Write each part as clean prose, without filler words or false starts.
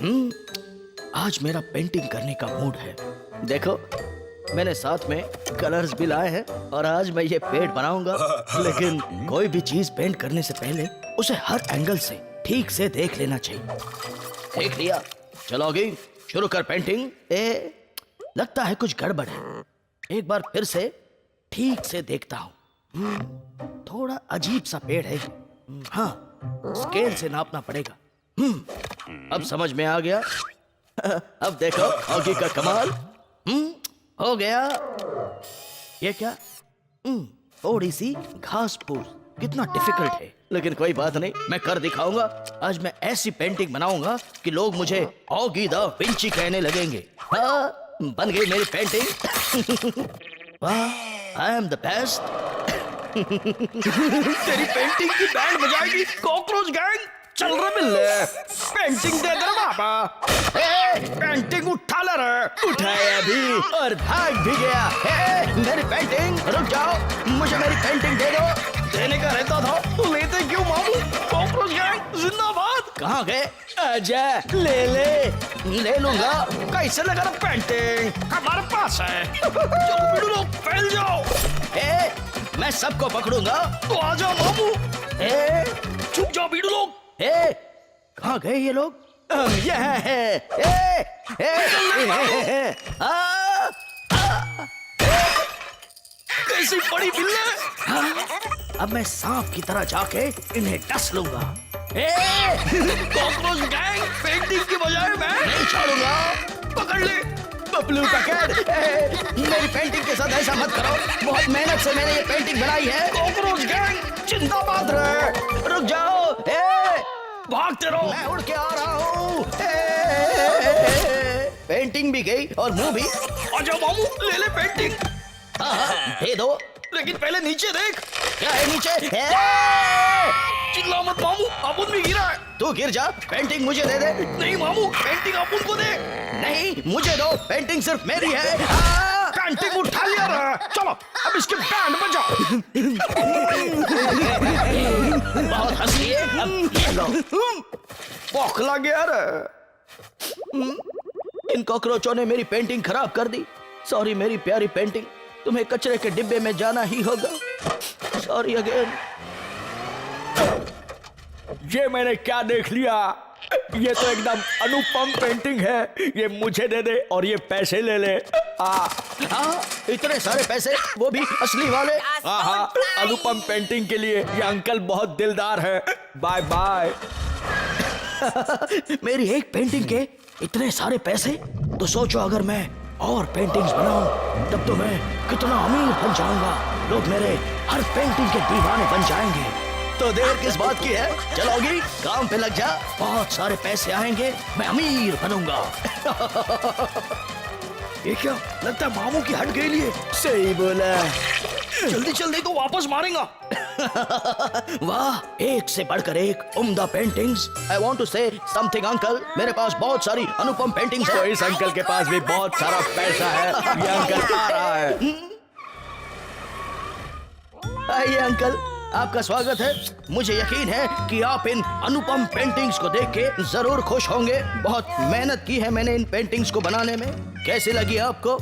आज मेरा पेंटिंग करने का मूड है। देखो मैंने साथ में कलर्स भी लाए हैं और आज मैं ये पेड़ बनाऊंगा। लेकिन कोई भी चीज पेंट करने से पहले उसे हर एंगल से ठीक से देख लेना चाहिए। देख लिया? चलोगी? शुरू कर पेंटिंग। लगता है कुछ गड़बड़ है। एक बार फिर से ठीक से देखता हूँ। थोड़ा अजीब सा पेड़ है। हाँ, स्केल से नापना पड़ेगा। अब समझ में आ गया। अब देखो ऑगी का कमाल। हो गया। ये क्या? थोड़ी सी घास फूस, कितना डिफिकल्ट है, लेकिन कोई बात नहीं, मैं कर दिखाऊंगा। आज मैं ऐसी पेंटिंग बनाऊंगा कि लोग मुझे ऑगी द विंची कहने लगेंगे। हाँ, बन गई मेरी पेंटिंग। वाह, आई एम द बेस्ट। तेरी पेंटिंग की बैंड बजाएगी कॉकरोच गैंग। चल रहे मिल पेंटिंग दे दे बाबा। पेंटिंग उठा ले रे। उठाया भी और भाग भी गया। मेरी पेंटिंग, रुक जाओ, मुझे मेरी पेंटिंग दे दो। देने का रहता था तो लेते क्यों मामू? कॉकरोच गैंग जिंदाबाद। कहाँ गए? आजा, ले लूंगा। कैसे लगा ना पेंटिंग? हमारे पास है। चलो लोग फैल जाओ। मैं सबको पकड़ूंगा। तो आ जाओ मामू। चुप जाओ बीड़ू लोग। कहाँ गए ये लोग? ये है। कैसी बड़ी बिल्ली। अब मैं सांप की तरह जाके इन्हें डस लूंगा। कॉकरोच गैंग, पेंटिंग की बजाय मैं नहीं छोड़ूंगा। पकड़ ले बबलू, पकड़। मेरी पेंटिंग के साथ ऐसा मत करो। बहुत मेहनत से मैंने ये पेंटिंग बनाई है। कॉकरोच गैंग जिंदाबाद रहे। रुक जाओ। भागते रहो, मैं उड़ के आ रहा हूँ। पेंटिंग भी गई और मुंह भी। आजा मामू, ले ले पेंटिंग। दे दो, लेकिन पहले नीचे देख। क्या है नीचे? चिल्ला मत मामू, अपुन भी गिरा है। तू गिर जा, पेंटिंग मुझे दे दे। नहीं मामू, पेंटिंग अपुन को दे। नहीं, मुझे दो, पेंटिंग सिर्फ मेरी है। पेंटिंग उठा लिया रहा। चलो अब इसके बैंड बजाओ। बहुत हंसी है। अब ये लो। बौखला गया रे। इन कॉकरोचों ने मेरी पेंटिंग खराब कर दी। सॉरी मेरी प्यारी पेंटिंग, तुम्हें कचरे के डिब्बे में जाना ही होगा। Sorry again. ये मैंने क्या देख लिया? ये तो एकदम अनुपम पेंटिंग है। ये मुझे दे दे और ये पैसे ले ले। इतने सारे पैसे, वो भी असली वाले। हाँ, अनुपम पेंटिंग के लिए ये अंकल बहुत दिलदार है। Bye bye. मेरी एक पेंटिंग के इतने सारे पैसे? तो सोचो अगर मैं और पेंटिंग्स बनाऊं तब तो मैं कितना अमीर बन जाऊंगा। लोग मेरे हर पेंटिंग के दीवाने बन जाएंगे। तो देर किस बात की है? चलोगी? काम पे लग जा। बहुत सारे पैसे आएंगे, मैं अमीर बनूंगा। ये क्या लगता है मामू की हट गई लिए? सही बोला। जल्दी जल्दी तो वापस मारेगा। वाह, एक से बढ़कर एक उम्दा paintings. I want to say something uncle, मेरे पास बहुत सारी अनुपम पेंटिंग्स तो है। इस अंकल के पास भी बहुत सारा पैसा है। ये अंकल आ रहा है। आइए अंकल, आपका स्वागत है। मुझे यकीन है कि आप इन अनुपम पेंटिंग्स को देख के जरूर खुश होंगे। बहुत मेहनत की है मैंने इन पेंटिंग्स को बनाने में। कैसी लगी आपको?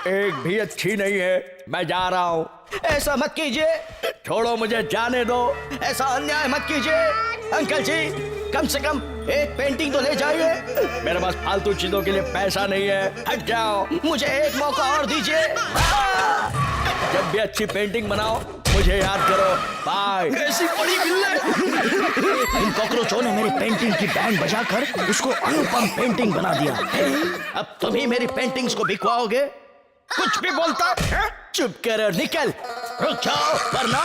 एक भी अच्छी नहीं है। मैं जा रहा हूँ। ऐसा मत कीजिए। छोड़ो, मुझे जाने दो। ऐसा अन्याय मत कीजिए। अंकल जी, कम से कम एक पेंटिंग तो ले जाइए। मेरे पास फालतू चीजों के लिए पैसा नहीं है। हट जाओ। मुझे एक मौका और दीजिए। जब भी अच्छी पेंटिंग बनाओ मुझे याद करो। बाय। कैसी बड़ी बिल्ली। इन कॉकरोचों ने मेरी पेंटिंग की बैंड बजाकर उसको अनुपम पेंटिंग बना दिया। अब तुम ही मेरी पेंटिंग्स को बिकवाओगे? कुछ भी बोलता है? चुप कर और निकल। रुक जाओ वरना।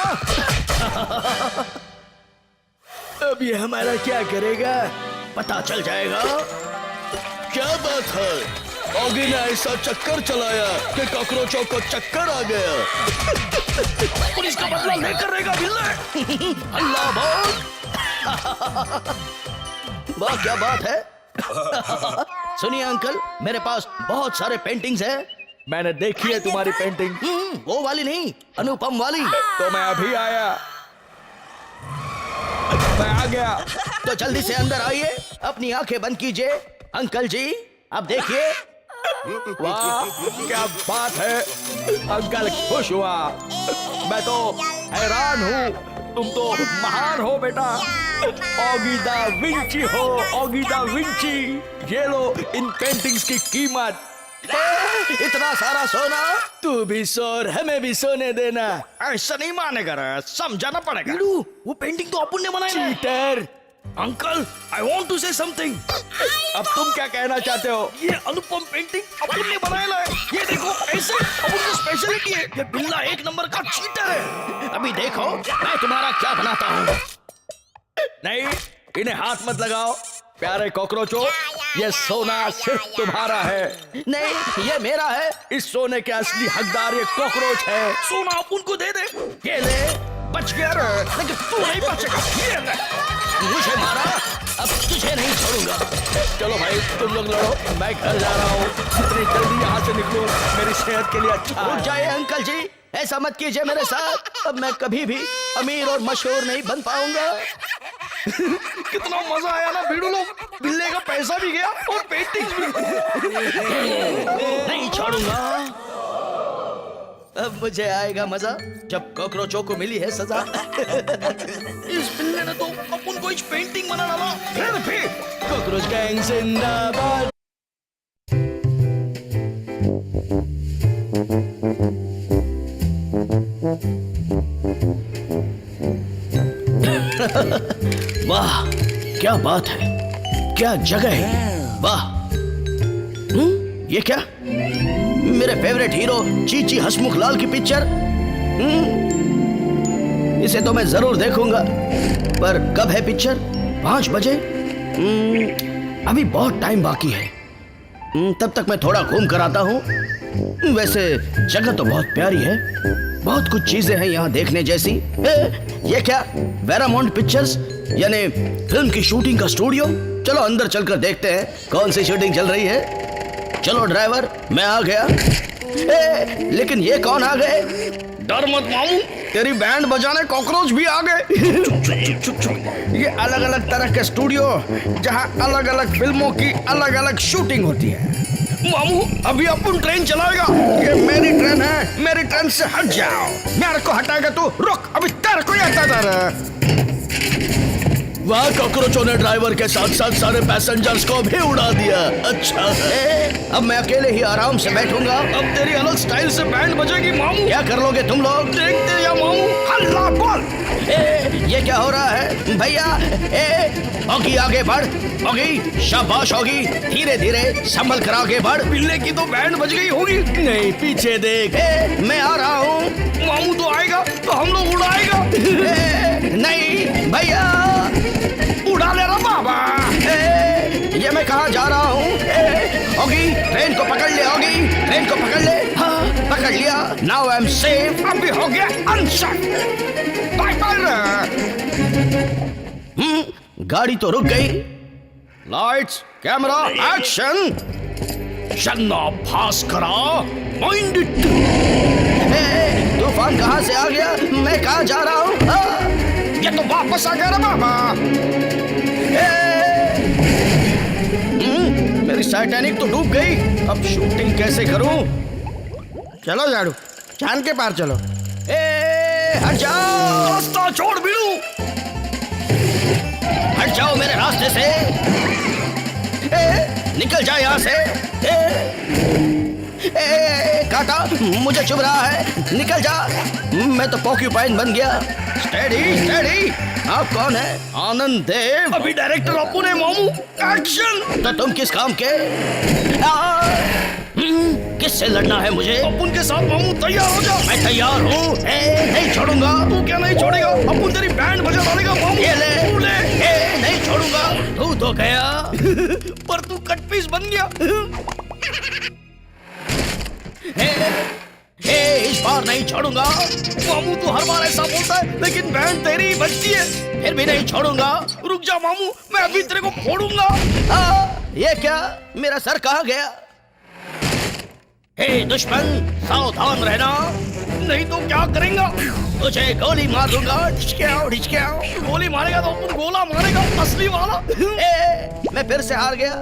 अब ये हमारा क्या करेगा? पता चल जाएगा। क्या बात है? ऑगी ने ऐसा चक्कर चलाया कि कॉकरोचों को चक्कर आ गया। पुलिस का बदला लेकर रहेगा बिल्ले। अल्लाह बोल। वाह क्या बात है। सुनिए अंकल, मेरे पास बहुत सारे पेंटिंग्स हैं। मैंने देखी है तुम्हारी पेंटिंग। वो वाली नहीं, अनुपम वाली। तो मैं अभी आया। मैं आ गया। तो जल्दी से अंदर आइए, अपनी आंखें बंद कीजिए। अंकल जी अब देखिए। वाह क्या बात है, अंकल खुश हुआ। मैं तो हैरान हूँ, तुम तो महान हो बेटा। ऑगी दा विंची हो, ऑगी दा विंची। ये लो इन पेंटिंग्स की कीमत। इतना सारा सोना, तू भी सोर, हमें भी सोने देना। ऐसा नहीं मानेगा रे, समझाना पड़ेगा। वो पेंटिंग तो अपुन ने बनाई है। Cheater. Uncle I want to say something. अब तुम क्या कहना चाहते हो? ये अनुपम पेंटिंग अपुन ने बनाया है। ये देखो ऐसे, अपुन की स्पेशलिटी है। ये बिल्ला एक नंबर का चीटर है। अभी देखो मैं तुम्हारा क्या बनाता हूँ। नहीं, इन्हें हाथ मत लगाओ प्यारे कॉकरोचों। ये सोना सिर्फ तुम्हारा है। नहीं ये मेरा है। इस सोने के असली हकदार ये कॉकरोच है। सोना अपुन को दे दे। ये ले, बच गया रे, लेकिन तू नहीं बचेगा। ये ले। मुझे मारा, अब तुझे नहीं छोड़ूंगा। चलो भाई तुम लोग लड़ो, मैं घर जा रहा हूँ। जितनी जल्दी यहाँ से निकलो मेरी सेहत के लिए अच्छा रुक है। जाइए अंकल जी, ऐसा मत कीजिए मेरे साथ। अब मैं कभी भी अमीर और मशहूर नहीं बन पाऊंगा। कितना मजा आया ना भिड़ू लोग, बिल्ले का पैसा भी गया और पेंटिंग्स भी। नहीं छोड़ूंगा। अब मुझे आएगा मजा जब कॉकरोचों को मिली है सजा। इस बिल्ले ने तो अपन को इस पेंटिंग बना डाला। फिर कॉकरोच गैंग जिंदाबाद। वाह क्या बात है, क्या जगह है। वाह ये क्या, मेरे फेवरेट हीरो चीची हसमुख लाल की पिक्चर। इसे तो मैं जरूर देखूंगा, पर कब है पिक्चर? 5 बजे। अभी बहुत टाइम बाकी है। तब तक मैं थोड़ा घूम कर आता हूँ। वैसे जगह तो बहुत प्यारी है, बहुत कुछ चीजें हैं यहाँ देखने जैसी। ये क्या, वेरामोंट पिक्चर्स यानी फिल्म की शूटिंग का स्टूडियो। चलो अंदर चलकर देखते हैं कौन सी शूटिंग चल रही है। चलो ड्राइवर, मैं आ गया। लेकिन ये कौन आ गए? डर मत मामू, तेरी बैंड बजाने कॉकरोच भी आ गए। ये अलग अलग तरह के स्टूडियो जहाँ अलग अलग फिल्मों की अलग अलग शूटिंग होती है। मामू अभी अपन ट्रेन चलाएगा। ये मेरी ट्रेन है, मेरी ट्रेन से हट जाओ। मेरे को हटाएगा तू, रुक, अभी तेरे को ही हटाता रहा। वहाँ कॉकरोचों ने ड्राइवर के साथ साथ सारे पैसेंजर्स को भी उड़ा दिया। अच्छा है, अब मैं अकेले ही आराम से बैठूंगा। अब तेरी अलग स्टाइल से बैंड बजेगी मामू। क्या कर लोगे तुम लोग? देखते या मामू। हल्ला बोल। ये क्या हो रहा है भैया? ऑगी आगे बढ़, ऑगी शाबाश ऑगी, धीरे धीरे संभल कर आगे बढ़। बिल्ले की तो बैंड बज गई होगी। नहीं पीछे देख। मैं आ रहा हूँ। मामू तो आएगा तो हम लोग उड़ाएगा। नहीं भैया, उड़ा ले रहा बाबा। ये मैं कहाँ जा रहा हूँ? ऑगी ट्रेन को पकड़ ले, ऑगी ट्रेन को पकड़ ले। हाँ पकड़ लिया। Now I am safe. अभी हो गया अनसेफ। Bye bye. गाड़ी तो रुक गई। Lights camera action. Shanna Bhaskara mind it. तूफान कहाँ से आ गया? मैं कहाँ जा रहा हूँ? ये तो वापस आ गया ना बाबा। मेरी टाइटैनिक तो डूब गई। अब शूटिंग कैसे करूं? चलो झाड़ू, चांद के पार चलो। हट जाओ, रास्ता छोड़ बिड़ू। हट जाओ मेरे रास्ते से। निकल जा यहाँ से। काटा, मुझे चुभ रहा है। निकल जा, मैं तो पॉक्यूपाइन बन गया। Steady steady. आप कौन है? आनंद देव। अभी डायरेक्टर अपू ने मामू। एक्शन। तो तुम किस काम के? किससे लड़ना है मुझे? अपुन के साथ मामू, तैयार हो जा। मैं तैयार हूँ। नहीं छोड़ूंगा। तू क्या नहीं छोड़ेगा? अपुन तेरी बैंड बजा डालेगा मामू। ये ले, तू ले। नहीं छोड़ूंगा। तू तो गया पर तू कट पीस बन गया। इस बार नहीं छोड़ूंगा। मामू तू हर बार ऐसा बोलता है, लेकिन बैंड तेरी ही बजती है। फिर भी नहीं छोड़ूंगा। रुक जा मामू, मैं अभी तेरे को फोड़ूंगा। ये क्या, मेरा सर कहाँ गया? हे दुश्मन, सावधान रहना। नहीं तो क्या करेंगा? तुझे गोली मार दूंगा। ढिचक्याओ। गोली मारेगा तो अपन गोला मारेगा, असली वाला। मैं फिर से हार गया।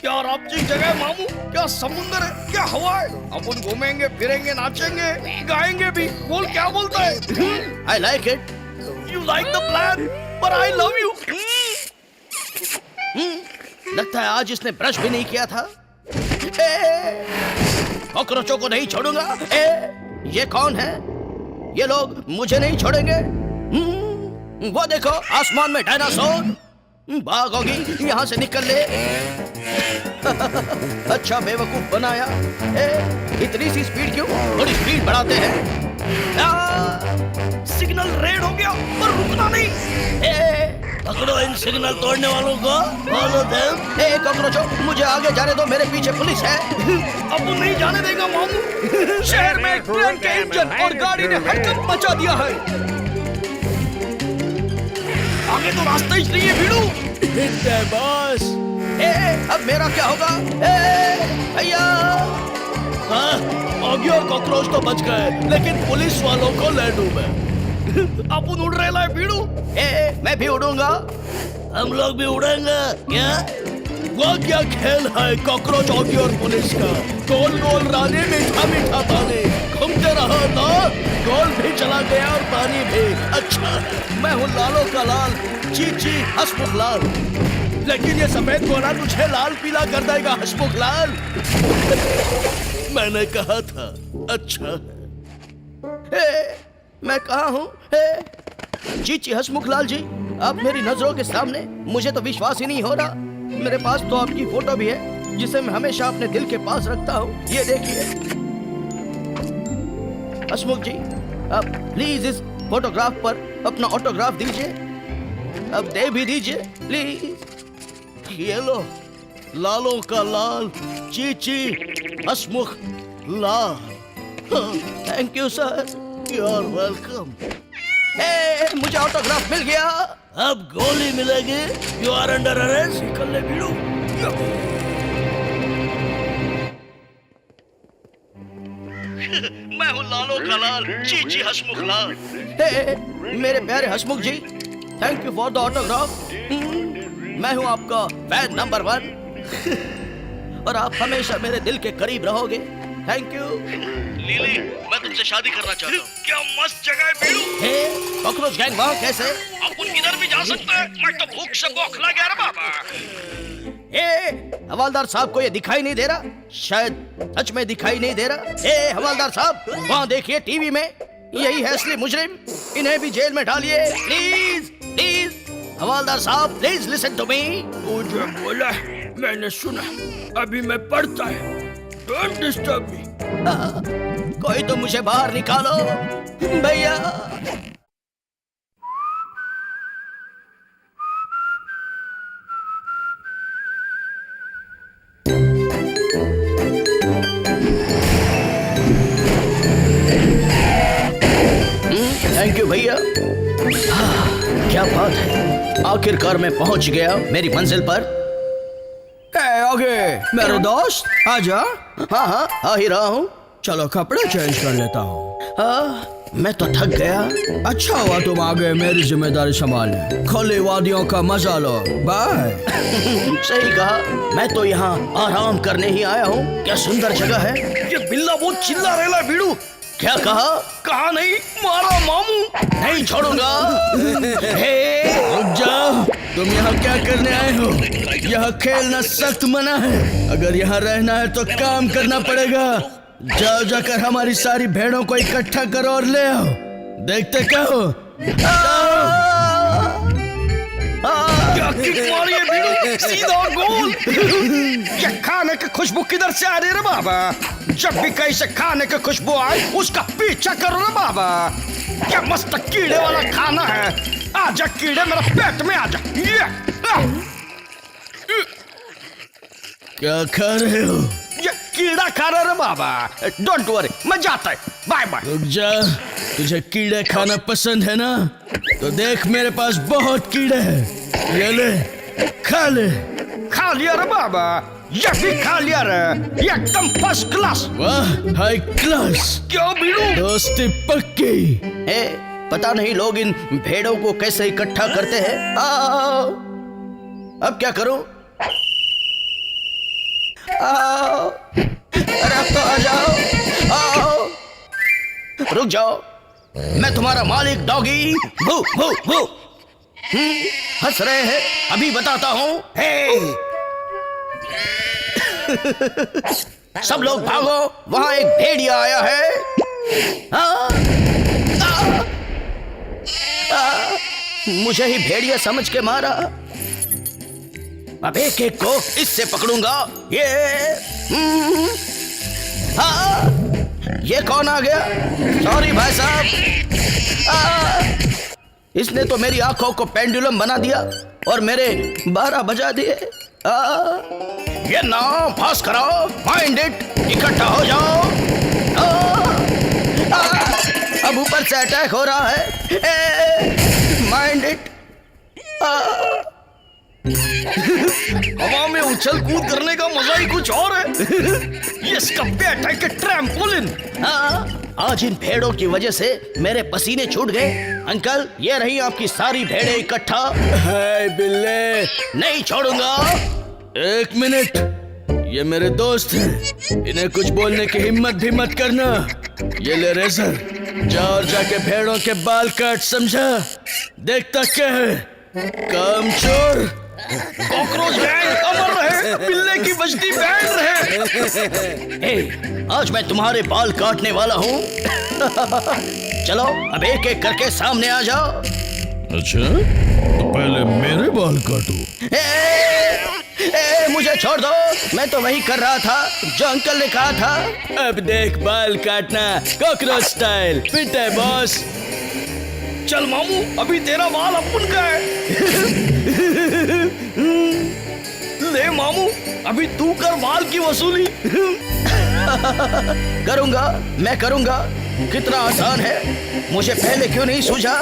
क्या रापचिक जगह है मामू, क्या समुंदर है, क्या हवा है। अपन घूमेंगे फिरेंगे नाचेंगे गाएंगे भी। बोल क्या बोलता है? I like it. You like the plan पर आई लव यू। लगता है आज इसने ब्रश भी नहीं किया था। कॉकरोचों को नहीं छोड़ूंगा। ये कौन है? ये लोग मुझे नहीं छोड़ेंगे। वो देखो आसमान में डायनासोर। भागोगी, यहाँ से निकल ले। अच्छा बेवकूफ बनाया। इतनी सी स्पीड क्यों? थोड़ी स्पीड बढ़ाते हैं। सिग्नल रेड हो गया पर रुकना नहीं। पकड़ो इन सिग्नल तोड़ने वालों को। Follow them. कॉकरोचों, मुझे आगे जाने दो, मेरे पीछे पुलिस है। अब वो नहीं जाने देगा मामू। शहर में ट्रेन के इंजन और गाड़ी ने हड़कंप मचा दिया है। आगे तो रास्ता ही नहीं है भीड़ू। बॉस। अब मेरा क्या होगा? भैया। आ गया कॉकरोच तो बच गए, लेकिन पुलिस वालों को ले डूबे। अपन उड़ रहे लाए भीड़ू। मैं भी उड़ूंगा। हम लोग भी उड़ेंगे क्या? वो क्या खेल है कॉकरोच हॉकी और पुलिस का? गोल गोल रानी मीठा मीठा पानी। घूमते रहो तो गोल भी चला गया और पानी भी। अच्छा, मैं हूँ लालो का लाल, चीची हसमुख लाल। लेकिन ये सफेद गोला तुझे लाल पीला कर देगा हसमुख लाल। मैंने कहा था। अच्छा मैं कहाँ हूँ? जी हसमुख लाल जी, आप मेरी नजरों के सामने। मुझे तो विश्वास ही नहीं हो रहा। मेरे पास तो आपकी फोटो भी है, जिसे मैं हमेशा अपने दिल के पास रखता हूँ। ये देखिए। हसमुख जी, आप प्लीज इस फोटोग्राफ पर अपना ऑटोग्राफ दीजिए। अब दे भी दीजिए प्लीज। ये लो, लालों का लाल, Chichi Hasmukh Lal. Thank you sir. You are welcome. मुझे ऑटोग्राफ मिल गया। अब गोली मिलेगी। You are under arrest. निकल ले भीड़ू। मैं हूँ लालो का लाल, चीची हसमुख लाल। मेरे प्यारे Hasmukh ji, thank you for the autograph. मैं हूँ आपका फैन नंबर 1 और आप हमेशा मेरे दिल के करीब रहोगे। Thank you. लीली, मैं तुमसे शादी करना चाहता हूँ। क्या मस्त जगह है भीड़ू। कॉकरोच गैंग वहाँ कैसे? अपन किधर भी जा सकते हैं। मैं तो भूख से बौखला गया रे बाबा। हवालदार साहब को ये दिखाई नहीं दे रहा? शायद सच में दिखाई नहीं दे रहा। हवालदार साहब, वहाँ देखिए टीवी में। यही है असली मुजरिम। इन्हें भी जेल में डालिए प्लीज प्लीज। हवालदार साहब, प्लीज लिसन टू मी। मुझे बोला, मैंने सुना। अभी मैं पढ़ता है। Don't disturb me. कोई तो मुझे बाहर निकालो भैया। थैंक यू भैया। क्या बात है, आखिरकार मैं पहुंच गया मेरी मंजिल पर। आगे मेरे दोस्त, आजा। हाँ हाँ, आ ही रहा हूँ। चलो कपड़े चेंज कर लेता हूँ। मैं तो थक गया। अच्छा हुआ तुम आ गए मेरी जिम्मेदारी संभालने। खुली वादियों का मजा लो। बाय। सही कहा। मैं तो यहाँ आराम करने ही आया हूँ। क्या सुंदर जगह है। ये बिल्ला बहुत चिल्ला रहा है भीड़ू। क्या कहा? कहा नहीं, मारा मामू। नहीं छोड़ूंगा। रुक जाओ, तुम यहाँ क्या करने आए हो? यहाँ खेलना सख्त मना है। अगर यहाँ रहना है तो काम करना पड़ेगा। जाओ, जाकर हमारी सारी भेड़ों को इकट्ठा करो और ले आओ। देखते क्या हो। क्या किक मारी है भीड़ू, सीधा गोल। ये खाने की खुशबू किधर से आ रही है रे बाबा? जब भी कहीं से खाने की खुशबू आए उसका पीछा करो रे बाबा। क्या मस्त कीड़े वाला खाना है। आजा कीड़े, मेरे पेट में आजा। क्या खा रहे हो? ये कीड़ा खा रहा रे बाबा। डोंट वरी, मैं जाता है। Bye bye. रुक जा, तुझे कीड़े खाना पसंद है ना? तो देख, मेरे पास बहुत कीड़े हैं। ये ले, खा ले। खा लिया रे बाबा। ये भी खा लिया रे, एकदम फर्स्ट क्लास। वाह, हाई क्लास। क्यों बीड़ू? दोस्ती पक्की। पता नहीं लोग इन भेड़ों को कैसे इकट्ठा करते हैं। अब क्या करूं? आओ, अरे अब तो आ जाओ। आओ, रुक जाओ, मैं तुम्हारा मालिक डॉगी। भू भू भू। हंस रहे हैं, अभी बताता हूं। हे सब लोग भागो, वहां एक भेड़िया आया है। मुझे ही भेड़िया समझ के मारा। अब एक एक को इससे पकड़ूंगा। ये कौन आ गया? सॉरी भाई साहब। इसने तो मेरी आंखों को पेंडुलम बना दिया और मेरे 12 बजा दिए। ये ना पास कराओ, माइंड इट, इकट्ठा हो जाओ। अब ऊपर से अटैक हो रहा है। Mind it. हवा में उछल कूद करने का मजा ही कुछ और है। ये स्कप्पे अटैक के ट्रैम्पोलिन। आज इन भेड़ों की वजह से मेरे पसीने छूट गए। अंकल, ये रही आपकी सारी भेड़ें इकट्ठा। हाय बिल्ले, नहीं छोड़ूंगा। एक मिनट, ये मेरे दोस्त हैं, इन्हें कुछ बोलने की हिम्मत भी मत करना। ये ले रेजर, जा और जाके भेड़ों के बाल काट, समझा? देखता क्या है, कामचोर। कॉकरोच गैंग अमर रहे, बिल्ले की बस्ती बैंड रहे। आज मैं तुम्हारे बाल काटने वाला हूँ। चलो अब एक एक करके सामने आ जाओ। अच्छा, तो पहले मेरे बाल काटो। मुझे छोड़ दो, मैं तो वही कर रहा था जो अंकल ने कहा था। अब देख बाल काटना कॉकरोच स्टाइल, फिट है बॉस। चल मामू, अभी तेरा बाल अपन का है। ले मामू, अभी तू कर बाल की वसूली। करूंगा, मैं करूंगा। कितना आसान है, मुझे पहले क्यों नहीं सूझा?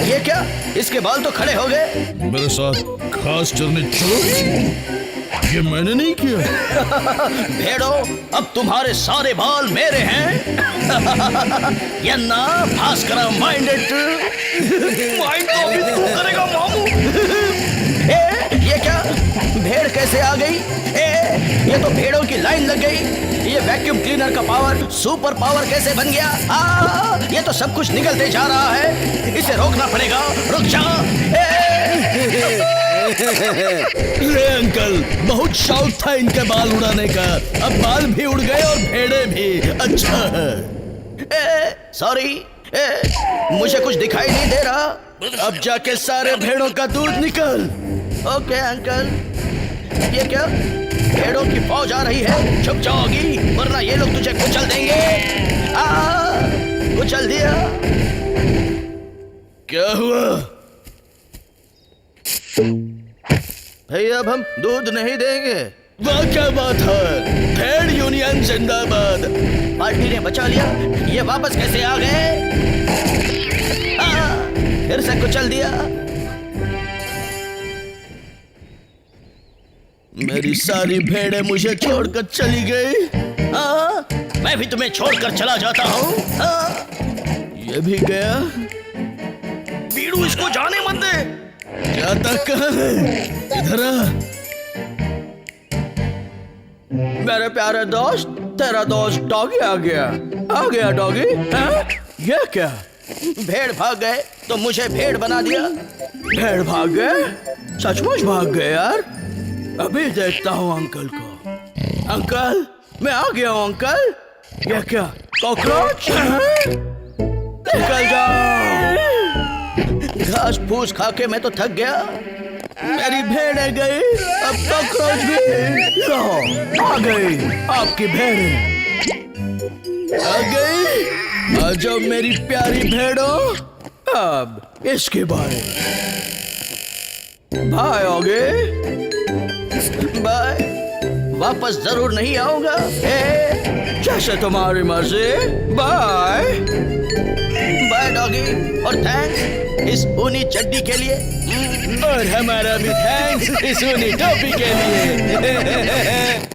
ये क्या, इसके बाल तो खड़े हो गए। मेरे साथ घास चरने चलो। ये मैंने नहीं किया। भेड़ो, अब तुम्हारे सारे बाल मेरे हैं। ये ना भास्कर माइंडेड। माइंड तो अभी तू करेगा मामू। ये क्या, भेड़ कैसे आ गई? ये तो भेड़ों की लाइन लग गई। ये वैक्यूम क्लीनर का पावर सुपर पावर कैसे बन गया? ये तो सब कुछ निकलते जा रहा है, इसे रोकना पड़ेगा। रुक जा। ले अंकल, बहुत शौक था इनके बाल उड़ाने का, अब बाल भी उड़ गए और भेड़े भी। अच्छा है। सॉरी, मुझे कुछ दिखाई नहीं दे रहा। अब जाके सारे भेड़ों का दूध निकल। Okay uncle. ये क्या, भेड़ों की फौज आ रही है। छुप जाओगी वरना ये लोग तुझे कुचल देंगे। कुचल दिया। क्या हुआ भैया, अब हम दूध नहीं देंगे। वाह क्या बात है, भेड़ यूनियन जिंदाबाद। पार्टी ने बचा लिया। ये वापस कैसे आ गए? फिर से कुचल दिया। मेरी सारी भेड़ें मुझे छोड़कर चली गई। मैं भी तुम्हें छोड़कर चला जाता हूँ। ये भी गया। बीड़ू, इसको जाने मत दे। जाता कहाँ है? इधर आ। मेरे प्यारे दोस्त, तेरा दोस्त डॉगी आ गया। आ गया डॉगी। ये क्या, भेड़ भाग गए तो मुझे भेड़ बना दिया। भेड़ भाग गए? सचमुच भाग गए यार। अभी देखता हूँ अंकल को। अंकल, मैं आ गया हूँ अंकल। ये क्या, कॉकरोच? निकल जाओ। घास फूस खा के मैं तो थक गया। मेरी भेड़ें गई, अब कॉकरोच भी। लो, आ गई आपकी भेड़ें। आ गई? आ जाओ मेरी प्यारी भेड़ों। अब इसके बारे बाय होगे। बाय। वापस जरूर नहीं आऊंगा। जैसे तुम्हारी मर्जी। बाय बाय डॉगी, और थैंक्स इस ऊनी चड्डी के लिए। और हमारा भी थैंक्स इस ऊनी टोपी के लिए।